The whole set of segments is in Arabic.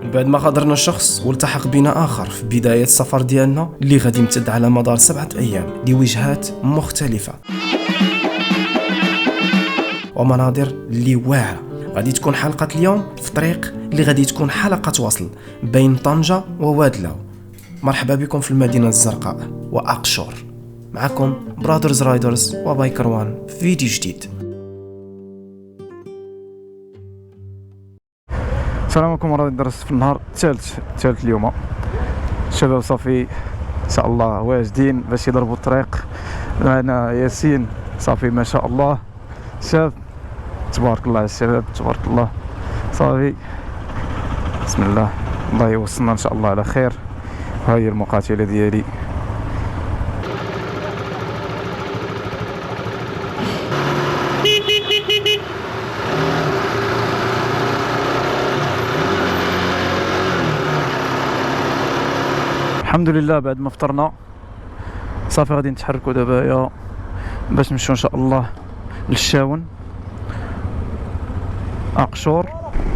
بعد ما غادرنا شخص والتحق بنا آخر في بداية السفر ديالنا اللي غادي يمتد على مدار 7 أيام لوجهات مختلفة ومناظر اللي واعرة. غادي تكون حلقة اليوم في طريق اللي غادي تكون حلقة وصل بين طنجة ووادلاو. مرحبا بكم في المدينة الزرقاء وأقشور. معكم برادرز رايدرز وبايكر وان في فيديو جديد. السلام عليكم ورحمة الله. درس في النهار الثالث اليوم. الشباب صافي ان شاء الله واجدين باش يضربوا الطريق. معنا ياسين صافي ما شاء الله شاب تبارك الله. الشباب تبارك الله صافي بسم الله. الله يوصلنا ان شاء الله على خير. هاي المقاتلة ديالي. الحمد لله بعد ما فطرنا صافي غادي نتحركوا دابا باش نمشيو ان شاء الله للشاون اقشور.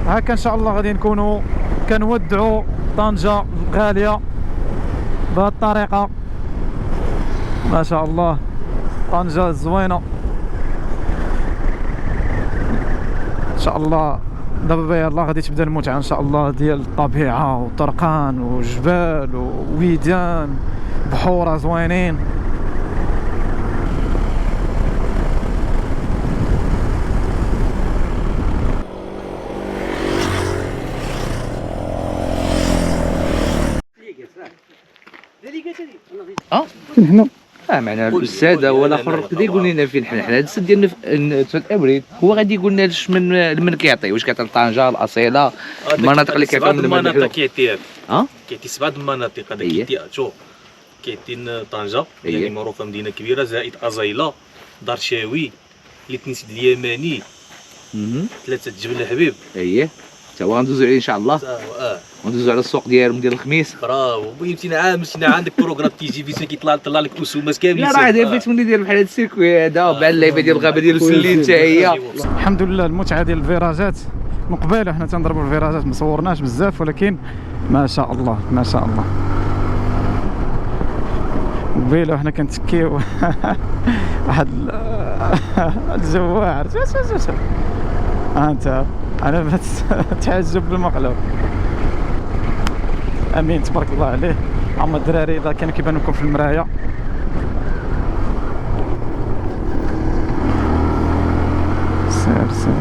هكا ان شاء الله غادي نكونوا كنودعوا طنجة الغالية بهذه الطريقة. ما شاء الله طنجة زوينة ان شاء الله. دابا يلاه غادي تبدا المتعة ان شاء الله ديال الطبيعة وطرقان وجبال وويدان بحورة زوينين. هنا معنا الاستاذ هو الاخر غادي يقول لنا فين حنا هذا السد ديالنا في ابريل. هو غادي يقول لنا من كيعطي واش كيعطي طنجة الاصيله المناطق اللي كيعطيو من المناطق كيعطي كيعطي 7 المناطق. هذا كيعطي شوف كاين طنجة يعني معروفه مدينه كبيره، زائد ازايله، دار شاوي، الاثنين سيد اليماني، 3 جبل الحبيب. تا هو غندوزو عليه ان شاء الله. وندوزو على السوق ديالهم ديال الخميس. برافو مشينا عندك بروغرام تيجي فيسا كيطلع لك الرسومات كاملين. لا راه هذا بغيت مني ديال بحال هذا السيركوي هذا وبعد اللعيبه ديال الغابه ديال السلين حتى هي. الحمد لله المتعة ديال الفيراجات من قبيله حنا تنضربوا الفيراجات ما صورناش بزاف ولكن ما شاء الله ما شاء الله قبيله حنا كنتكيو واحد الجواعر. انت انا تعجب بالمقلب. امين تبارك الله عليه. اما الدراري اذا كانوا كيبانوا لكم في المرايه سير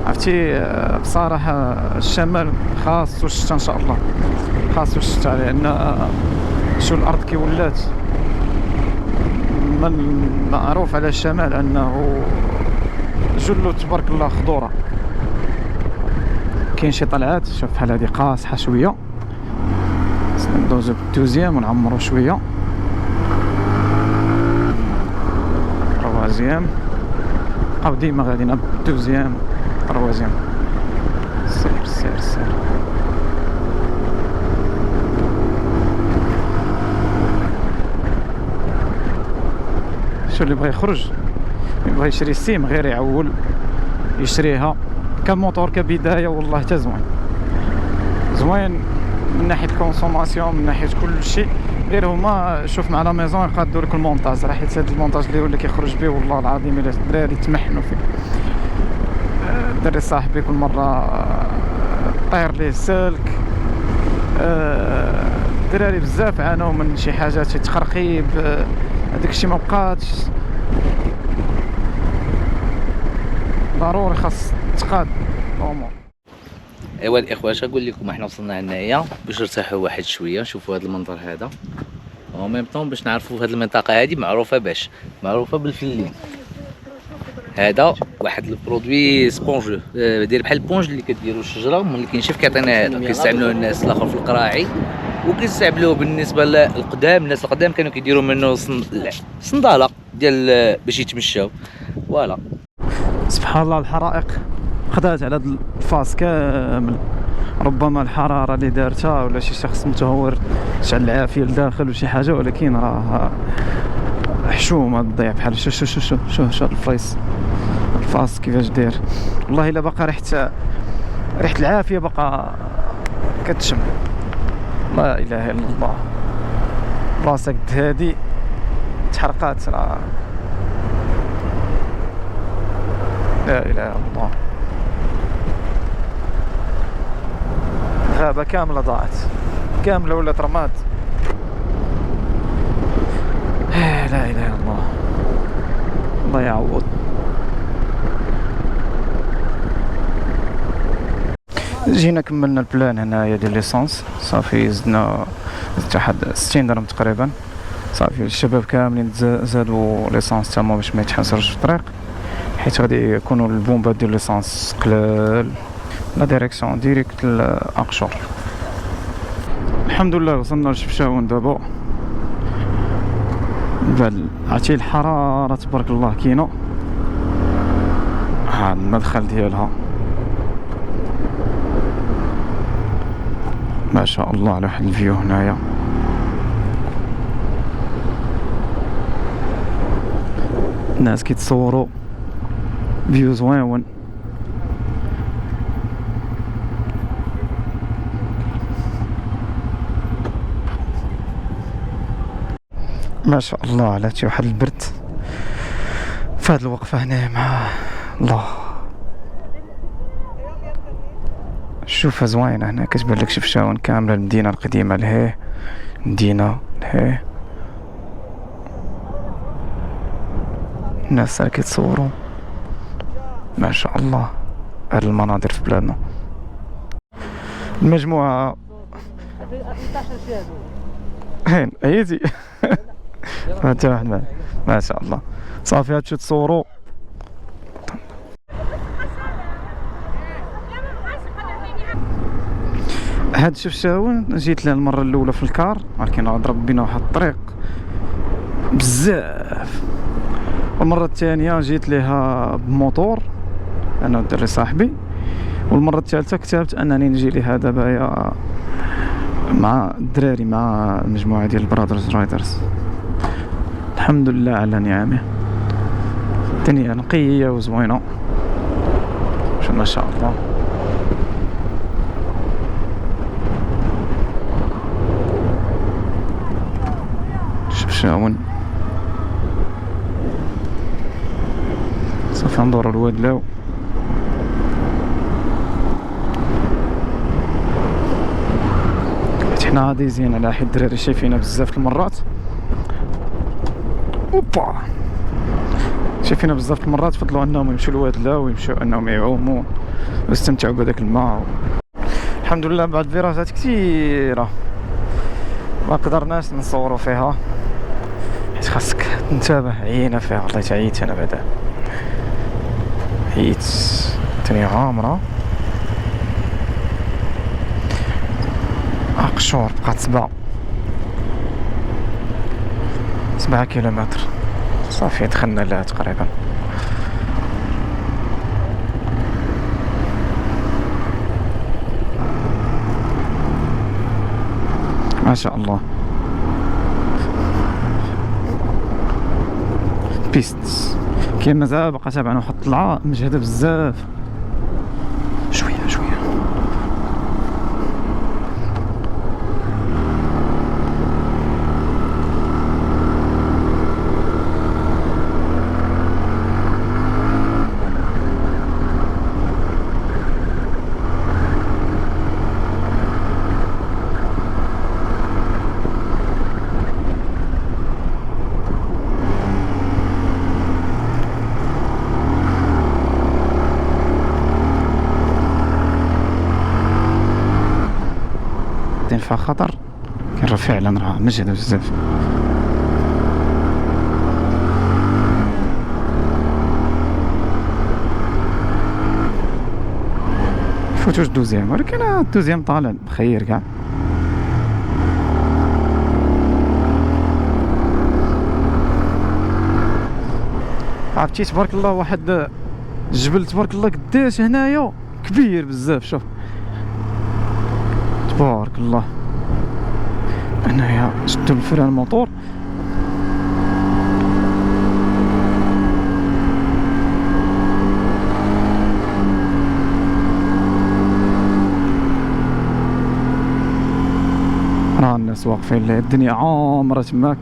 عرفتي بصراحه الشمال خاصو الشتا ان شاء الله، خاصو الشتا لان شو الارض كي ولات من معروف على الشمال انه جلو تبارك الله خضوره. كاين شي طلعات شوف بحال هادي قاصحه شويه ندوزو بالدوزيام ونعمرو شويه روازيام او ديما غادينا بالدوزيام روازيام. سير شو اللي بغى يخرج يبغى يشري السيم غير يعول يشريها كموتور كبدايه. والله حتى زوين من ناحيه الكونسوماسيون من ناحيه كل شيء. غير هما شوف مع لا ميزون يقادوا لك المونتاج. راه حيت هذا المونتاج اللي ولا كيخرج به والله العظيم الا الدراري تمحنوا فيه. الدري صاحبي كل مره طير ليه السلك. الدراري بزاف عانوا من شي حاجات شي تخرقيب هذاك الشيء ما بقاتش. ضروري خاص تقاد الامور. ايوا الاخوه اش نقول لكم، احنا وصلنا هنايا باش نرتاحوا واحد شويه نشوفوا هذا المنظر هذا او ميم طون باش نعرفوا هذه المنطقه هذه معروفه بالفلين. هذا واحد البرودوي سبونج داير بحال البونج اللي كديروا الشجره ملي كينشف كيعطينا هذا. كيستعملوه الناس الاخر في القراعي وكيستعملوه بالنسبه للقدام. الناس القدام كانوا كيديروا منه صنداله ديال باش يتمشاو. فوالا سبحان الله الحرائق خدات على هذا الفاس كامل. ربما الحراره اللي دارتها ولا شي شخص متهور شعل العافيه لداخل وشي حاجه، ولكن راه حشومه تضيع بحال شو الفايس الفاس كيفاش داير. والله الا باقا ريحه العافيه باقا كتشم. لا اله الا الله. راسك هادي تحرقات راه لا اله الا الله. غابه كامله ضاعت كامله ولات رماد. لا اله الا الله. الله يعوض. جينا كملنا البلان هنايا ديال ليسونس صافي. زدنا واحد 60 درهم تقريبا صافي. الشباب كاملين زادوا ليسونس تما باش ما يتحسرش في الطريق، حيت غادي يكونوا البومبات ديال ليسونس قلال. لا ديريكسيون ديريكت لاقشور. الحمد لله وصلنا لشفشاون دابا. بعد عرفتي الحراره تبارك الله كاينه. هاد المدخل ديالها ما شاء الله على واحد الفيو هنايا. الناس كيتصوروا فيو زويون. ما شاء الله على شي واحد البرد فهاد الوقفه هنا مع الله. شوفها زوينه هنا كتبان لك شفشاون كامله. المدينه القديمه لهيه مدينه لهيه. الناس كيتصوروا ما شاء الله. هاد المناظر في بلادنا. المجموعه هين ايدي حتى واحد ما شاء الله. صافي هادشي تصوروا. هاد شفشاون جيت لها المره الاولى في الكار، ولكن ضرب بينا واحد الطريق بزاف. والمره الثانيه جيت لها بموطور انا والدري صاحبي. والمره الثالثه كتبت انني نجي لها دابا مع الدراري مع المجموعه ديال البرادرز رايدرز. الحمد لله على نعمه. الدنيا نقيه وزوينه ما شاء الله. شفشاون صافي ندورو الوادلاو. حنا غادي زين على حيت الدراري شايفينا بزاف المرات. اوبا شايفينا بزاف المرات فضلوا انهم يمشيو لوادلاو ويمشيو انهم يعوموا ويستمتعوا بهذاك الماء. الحمد لله بعد فيراجات كثيره ما قدرناش نصوروا فيها حيت خاصك تنتبه. عينا فيها والله تعيت انا بعدا عيت. الدنيا غامره. اقشور بقات 7 كيلومتر صافي. دخلنا لها تقريبا. ما شاء الله. بيست كاين مازال باقا تابعنا واحد الطلعه مجهده بزاف. شويه فيها خطر. كان فعلا راه مجهد بزاف. فوتوش دوزيام ولكن الدوزيام طالع بخير كاع. عرفتي تبارك الله واحد الجبل تبارك الله قداش هنايا كبير بزاف. شوف تبارك الله. هنايا شدو الفران الموطور واقفين ليه، الدنيا عامرة تماك.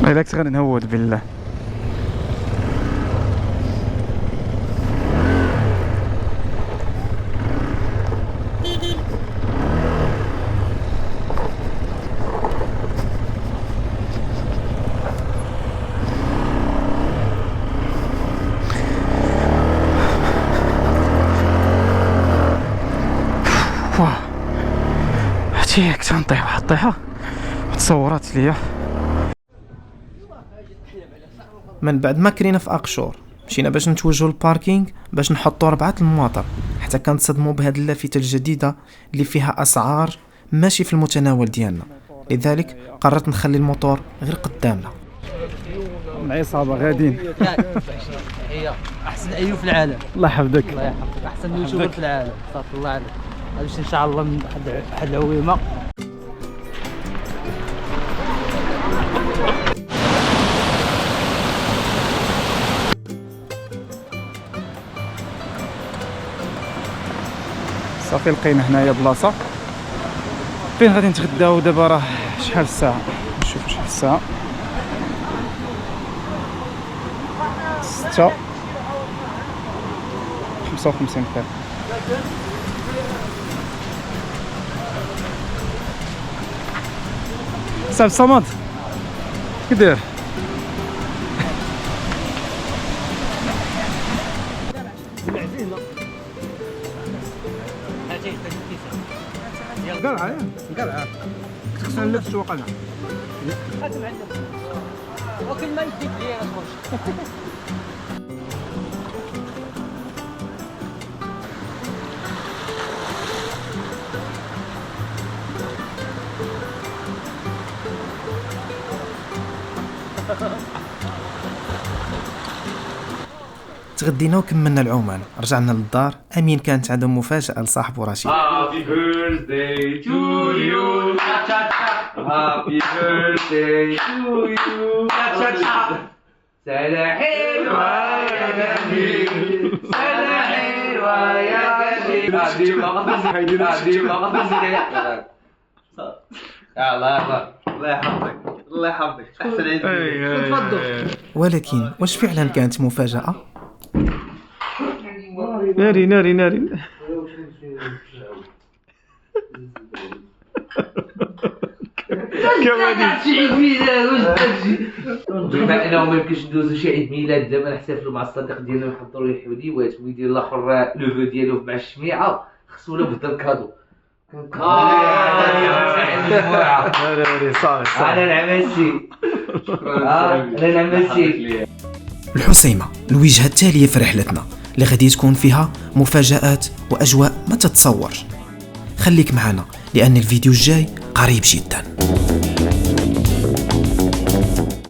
بالعكس غادي نهود بالله. واه هاتي كنت نطيح واحد الطيحة تصورات ليا. من بعد ما كرينا في اقشور مشينا باش نتوجهوا للباركينغ باش نحطوا 4 المواطر، حتى كنتصدموا بهاد اللافته الجديده اللي فيها اسعار ماشي في المتناول ديالنا. لذلك قررت نخلي الموتور غير قدامنا. العصابه غاديين. هي احسن ايوب في العالم. الله يحفظك. الله يحفظك، احسن يوتيوبر في العالم. صافي الله عليك. غادي ان شاء الله من واحد العويمه. صافي لقينا هنايا بلاصه فين غادي نتغداو. دابا راه شحال الساعه؟ نشوف شحال الساعه. 6:55 دقيقه. سال صمد كدير؟ قلعة خصنا نلف السوق انا. وكل ما يديك لي اخرج. تغدينا وكملنا العومان، رجعنا للدار. امين كانت عندهم مفاجاه لصاحبه رشيد. Happy birthday to you. Happy birthday to you. سنة حلوة يا جميل. سنة حلوة يا جميل. الله يحفظك. الله يحفظك. أحسن عيد ميلاد. تفضل. ولكن واش فعلا كانت مفاجاه؟ ناري ناري ناري. بما انه ما يمكنش ندوزو شي عيد ميلاد دابا نحتفلوا مع الصديق ديالنا ونحضروا ليه الحوديوات ويدير الاخر لوفو ديالو مع الشميعه، خصو له بدل كادو. انا نعمتي. انا نعمتي. الحسيمه الوجهه التاليه في رحلتنا اللي غادي تكون فيها مفاجآت واجواء ما تتصورش. خليك معنا لان الفيديو الجاي قريب جدا.